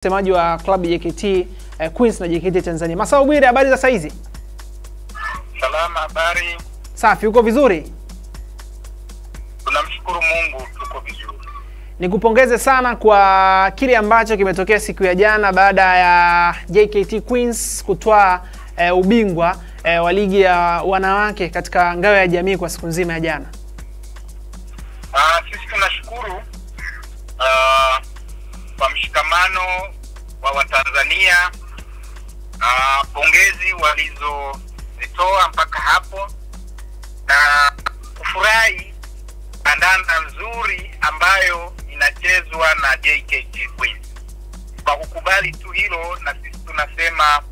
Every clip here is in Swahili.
Msemaji wa klabu JKT Queens na JKT Tanzania. Masao Bwire, habari za saizi? Salama, habari. Safi, uko vizuri? Tunamshukuru Mungu, tuko vizuri. Nikupongeze sana kwa kile ambacho kimetokea siku ya jana baada ya JKT Queens kutwaa ubingwa wa ligi ya wanawake katika ngao ya jamii kwa siku nzima ya jana. Sisi tunashukuru kwa mshikamano wa Watanzania, pongezi walizozitoa mpaka hapo, na kufurahi kandanda nzuri ambayo inachezwa na JKT Queens. Kwa kukubali tu hilo, na sisi tunasema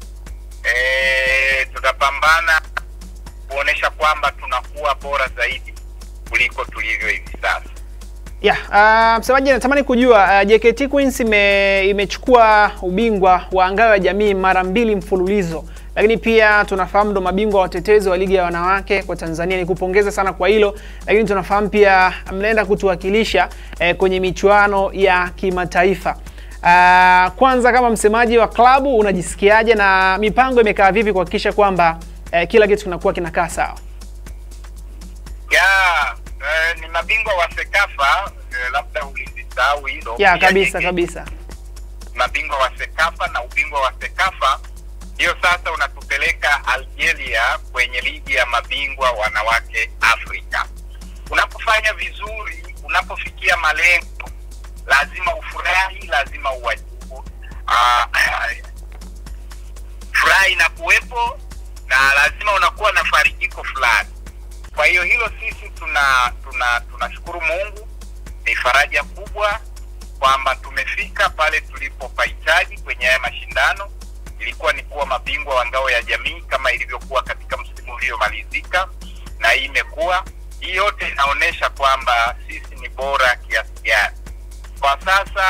tutapambana kuonesha kwamba tunakuwa bora zaidi kuliko tulivyo hivi sasa. Msemaji, natamani kujua JKT Queens imechukua ubingwa wa ngao ya jamii mara 2 mfululizo. Lakini pia tunafahamu ndo mabingwa watetezi wa ligi ya wanawake kwa Tanzania. Nikupongeza sana kwa hilo. Lakini tunafahamu pia mnaenda kutuwakilisha kwenye michuano ya kimataifa. Kwanza kama msemaji wa klabu unajisikiaje na mipango imekaa vipi kuhakikisha kwamba kila kitu kinakuwa kinakaa sawa? Ni mabingwa wa Sekafa, labda ulisahau hilo. Kabisa. Mabingwa wa Sekafa, na ubingwa wa Sekafa hiyo sasa unatupeleka Algeria kwenye ligi ya mabingwa wanawake Afrika. Unapofanya vizuri, unapofikia malengo, lazima ufurahi, lazima uwajibu. Furahi na kuwepo, na lazima unakuwa na farijiko fulani. Kwa hiyo hilo sisi tunashukuru Mungu, ni faraja kubwa kwamba tumefika pale tulipopahitaji kwenye haya mashindano. Ilikuwa ni kuwa mabingwa wa ngao ya jamii kama ilivyokuwa katika msimu uliomalizika, na hii imekuwa. Hii yote inaonesha kwamba sisi ni bora kiasi gani. Kwa sasa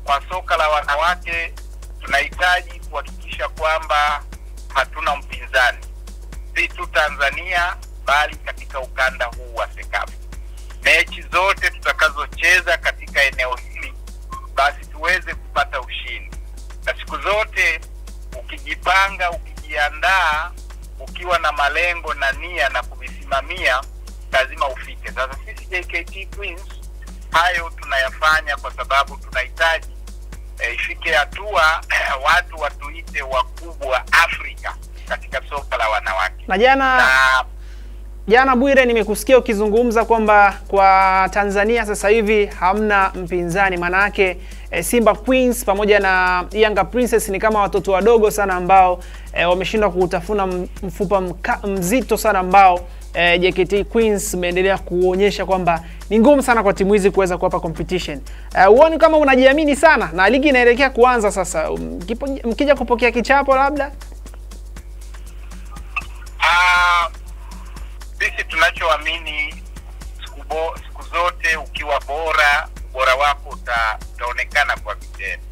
kwa soka la wanawake tunahitaji kuhakikisha kwamba hatuna mpinzani, si tu Tanzania bali katika ukanda huu wa Sekafa. Mechi zote tutakazocheza katika eneo hili basi tuweze kupata ushindi. Na siku zote ukijipanga, ukijiandaa, ukiwa na malengo na nia na kuvisimamia, lazima ufike. Sasa sisi JKT Queens hayo tunayafanya kwa sababu tunahitaji ifike hatua watu watuite wakubwa Afrika katika soka la wanawake. Na jana Bwire, nimekusikia ukizungumza kwamba kwa Tanzania sasa hivi hamna mpinzani. Maana yake Simba Queens pamoja na Yanga Princess ni kama watoto wadogo sana ambao wameshindwa kutafuna mfupa mzito sana ambao JKT Queens imeendelea kuonyesha kwamba ni ngumu sana kwa timu hizi kuweza kuwapa competition. Uone kama unajiamini sana na ligi inaelekea kuanza sasa, mkija kupokea kichapo labda? Sisi tunachoamini siku zote ukiwa bora wako utaonekana kwa vitendo.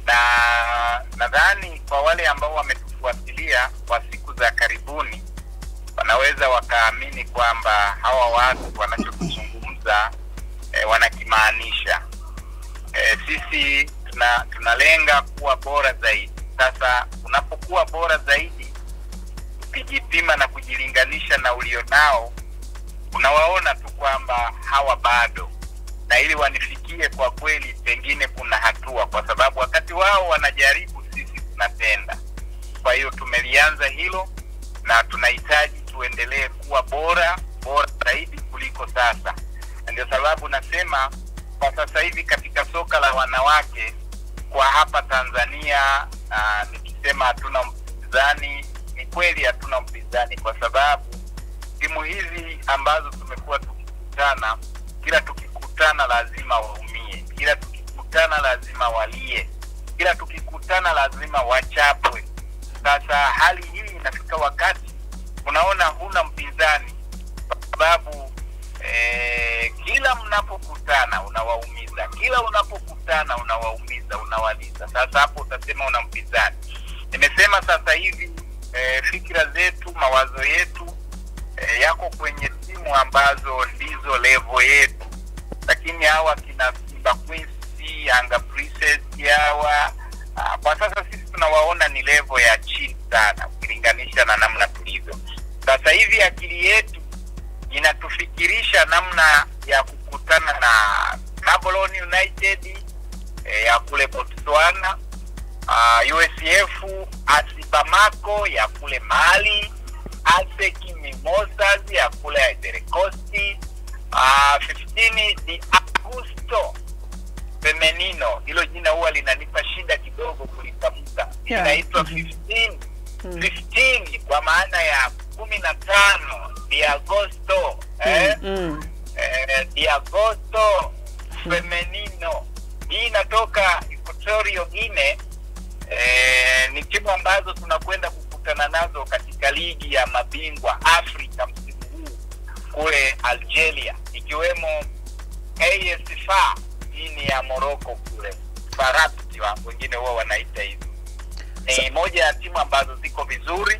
Na nadhani kwa wale ambao wametufuatilia kwa siku za karibuni wanaweza wakaamini kwamba hawa watu wanachokizungumza wanakimaanisha. Sisi tunalenga kuwa bora zaidi. Sasa unapokuwa bora zaidi, ukijipima na kujilinganisha na ulionao, unawaona tu kwamba hawa bado, na ili wanifikie kwa kweli pengine kuna hatua, kwa sababu wakati wao wanajaribu sisi tunatenda. Kwa hiyo tumelianza hilo na tunahitaji tuendelee kuwa bora zaidi kuliko sasa. Na ndio sababu nasema kwa sasa hivi katika soka la wanawake kwa hapa Tanzania, nikisema hatuna mpinzani, ni kweli hatuna mpinzani, kwa sababu timu hizi ambazo tumekuwa tukikutana, kila tukikutana lazima waumie, kila tukikutana lazima walie, kila tukikutana lazima wachapwe. Sasa hali hii inafika wakati unaona huna mpinzani, kwa sababu kila mnapokutana unawaumiza, kila unapokutana unawaumiza, unawaliza. Sasa hapo utasema una mpinzani. Nimesema sasa hivi fikira zetu, mawazo yetu yako kwenye timu ambazo ndizo level yetu. Lakini hawa kina Simba Queens, Yanga Princess, hawa kwa sasa sisi tunawaona ni level ya chini sana ukilinganisha na namna tulivyo sasa hivi. Akili yetu inatufikirisha namna ya kukutana na Gaborone United ya kule Botswana, USF AS Bamako ya kule Mali, ASEC Mimosas ya kule Ivory Coast, 15 de Agosto femenino. Hilo jina huwa linanipa shida kidogo kulitamka. Inaitwa 15 kwa maana ya 15 de Agosto. De Agosto femenino. Hii inatoka Equatorial Guinea. Ni timu ambazo tunakwenda kukutana nazo katika ligi ya mabingwa Afrika msimu huu kule Algeria, ikiwemo AS FAR ni ya Morocco kule Farabti wengine wao wanaita hivi. Ni moja ya timu ambazo ziko vizuri,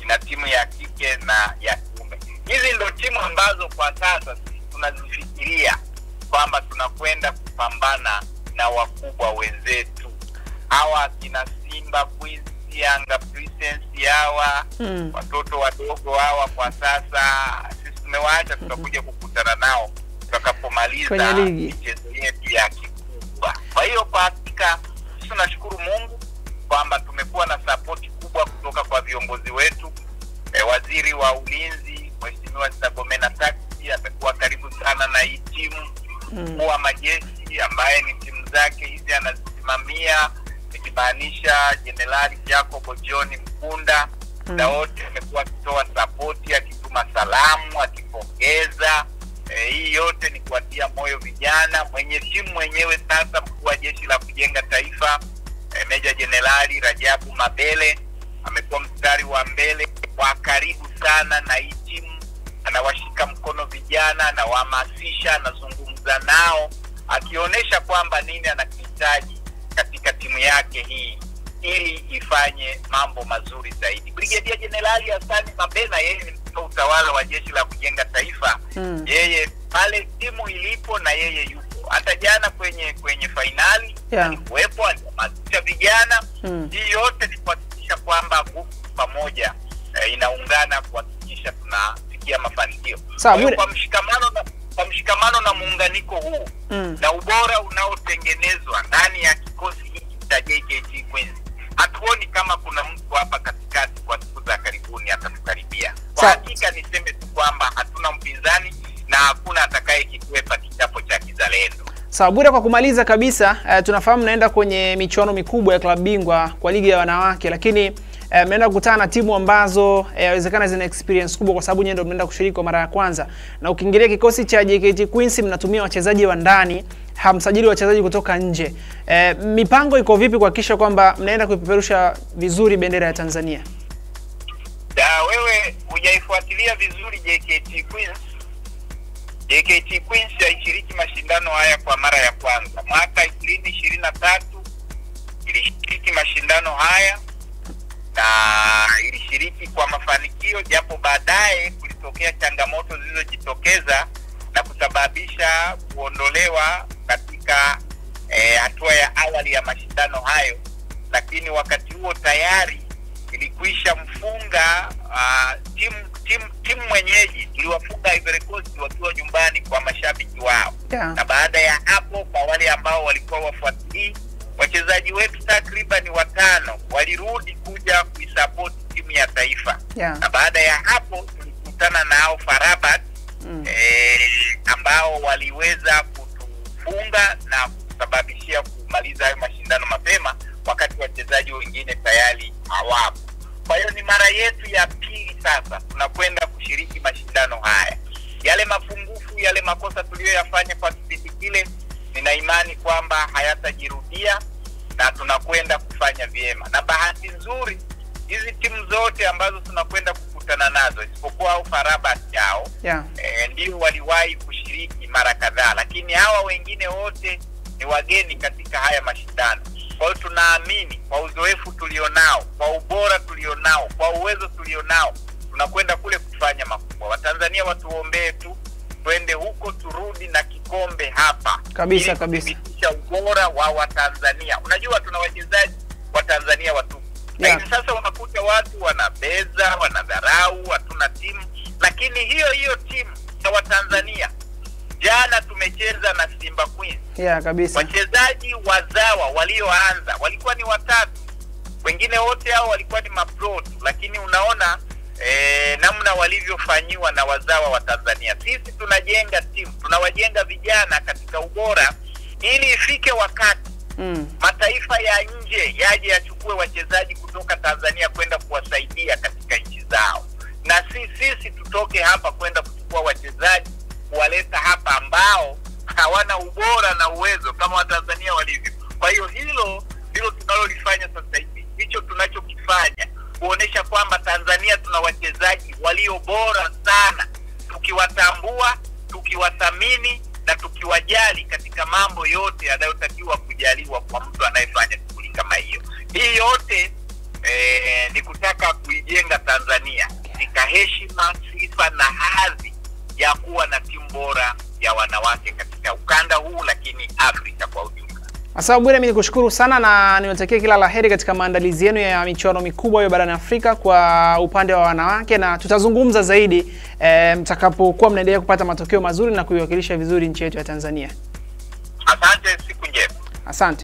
ina timu ya kike na ya kiume. Hizi ndio timu ambazo kwa sasa tunazifikiria kwamba tunakwenda kupambana na wakubwa wenzetu. Hawa kina Simba Queens, Yanga Princess hawa, watoto wadogo hawa kwa sasa sisi tumewaacha, tutakuja kukutana nao tutakapomaliza michezo yetu ya kikubwa. Kwa hiyo kwa hakika tunashukuru Mungu kwamba tumekuwa na support kubwa kutoka kwa viongozi wetu. Waziri wa Ulinzi Mheshimiwa Ssabomena Taxi amekuwa karibu sana na hii timu. Mkuu wa majeshi ambaye ni timu zake hizi anazisimamia, nikimaanisha Jenerali Jacob John Mkunda, na wote amekuwa akitoa support, akituma salamu, akipongeza. Hii yote ni kuatia moyo vijana. Mwenye timu mwenyewe sasa, mkuu wa jeshi la kujenga taifa Meja Jenerali Rajabu Mabele amekuwa mstari wa mbele kwa karibu sana na hii timu. Anawashika mkono vijana, anawahamasisha, anazungumza nao, akionyesha kwamba nini anakihitaji katika timu yake hii ili ifanye mambo mazuri zaidi. Brigadier Jenerali Hassan Mabena, yeye ni mkuu utawala wa jeshi la kujenga taifa. Yeye pale timu ilipo na yeye yupo. Hata jana kwenye finali alikuwepo, alihamasisha vijana. Hii yote ni kuhakikisha kwamba nguvu pamoja inaungana kuhakikisha tunafikia mafanikio. Kwa mshikamano na muunganiko huu na ubora unaotengenezwa ndani ya kikosi hiki cha JKT Queens, hatuoni kama kuna mtu hapa katikati kwa siku za karibuni atatukaribia. Kwa hakika niseme tu kwamba hatuna mpinzani na hakuna atakaye kikwepa kichapo cha kizalendo. Sawa Bwire, kwa kumaliza kabisa, tunafahamu naenda kwenye michuano mikubwa ya klabu bingwa kwa ligi ya wanawake, lakini mnaenda kukutana na timu ambazo inawezekana zina experience kubwa kwa sababu ndio mnaenda kushiriki kwa mara ya kwanza. Na ukiingilia kikosi cha JKT Queens mnatumia wachezaji wa ndani, hamsajili wachezaji kutoka nje. Mipango iko vipi kuhakikisha kwamba mnaenda kuipeperusha vizuri bendera ya Tanzania? Wewe hujaifuatilia vizuri JKT Queens. JKT Queens ilishiriki mashindano haya kwa mara ya kwanza. Mwaka 2023 ilishiriki mashindano haya na ilishiriki kwa mafanikio, japo baadaye kulitokea changamoto zilizojitokeza na kusababisha kuondolewa katika hatua ya awali ya mashindano hayo. Lakini wakati huo tayari ilikwisha mfunga timu mwenyeji. Tuliwafunga Ivory Coast wakiwa nyumbani kwa mashabiki wao. Na baada ya hapo, kwa wale ambao walikuwa wafuatilii, wachezaji wetu takriban 5 walirudi kuja kuisupport timu ya taifa. Na baada ya hapo tulikutana nao Farabat ambao waliweza kutufunga na kusababishia kumaliza hayo mashindano mapema, wakati wachezaji wengine tayari hawapo. Kwa hiyo ni mara yetu ya pili sasa tunakwenda kushiriki mashindano haya. Yale mapungufu, yale makosa tuliyoyafanya kwa kipindi kile, nina imani kwamba hayatajirudia na tunakwenda kufanya vyema. Na bahati nzuri hizi timu zote ambazo tunakwenda kukutana nazo, isipokuwa au Farabat yao ndio waliwahi kushiriki mara kadhaa, lakini hawa wengine wote ni wageni katika haya mashindano. Kwa hiyo tunaamini kwa uzoefu tulionao, kwa ubora tulionao, kwa uwezo tulionao, tunakwenda kule kufanya makubwa. Watanzania watuombee tu, twende huko turudi na kikombe hapa. Kabisa. Kuhakikisha ubora wa Watanzania. Unajua tuna wachezaji Yeah, kabisa. Wachezaji wazawa walioanza walikuwa ni 3. Wengine wote hao walikuwa ni mapro, lakini unaona namna walivyofanyiwa na wazawa wa Tanzania. Sisi tunajenga timu, tunawajenga vijana katika ubora ili ifike wakati mataifa ya nje yaje yachukue wachezaji kutoka Tanzania kwenda kuwasaidia katika nchi zao. Na sisi tutoke hapa kwenda kuchukua wachezaji kuwaleta hapa ambao hawana ubora na uwezo kama wa Tanzania walivyo. Kwa hiyo hilo ndilo tunalolifanya sasa hivi. Hicho tunachokifanya kuonesha kwamba Tanzania tuna wachezaji walio bora sana, tukiwatambua, tukiwathamini na tukiwajali katika mambo yote yanayotakiwa kujaliwa kwa mtu anayefanya shughuli kama hiyo. Hii yote ni kutaka kuijenga Tanzania katika heshima, sifa na hadhi ya kuwa na timu bora ya wanawake katika ukanda huu, lakini Afrika kwa ujumla. Asante Bwire, mimi nikushukuru sana na niwatakie kila laheri katika maandalizi yenu ya michuano mikubwa ya barani Afrika kwa upande wa wanawake, na tutazungumza zaidi mtakapokuwa mnaendelea kupata matokeo mazuri na kuiwakilisha vizuri nchi yetu ya Tanzania. Asante, siku njema. Asante.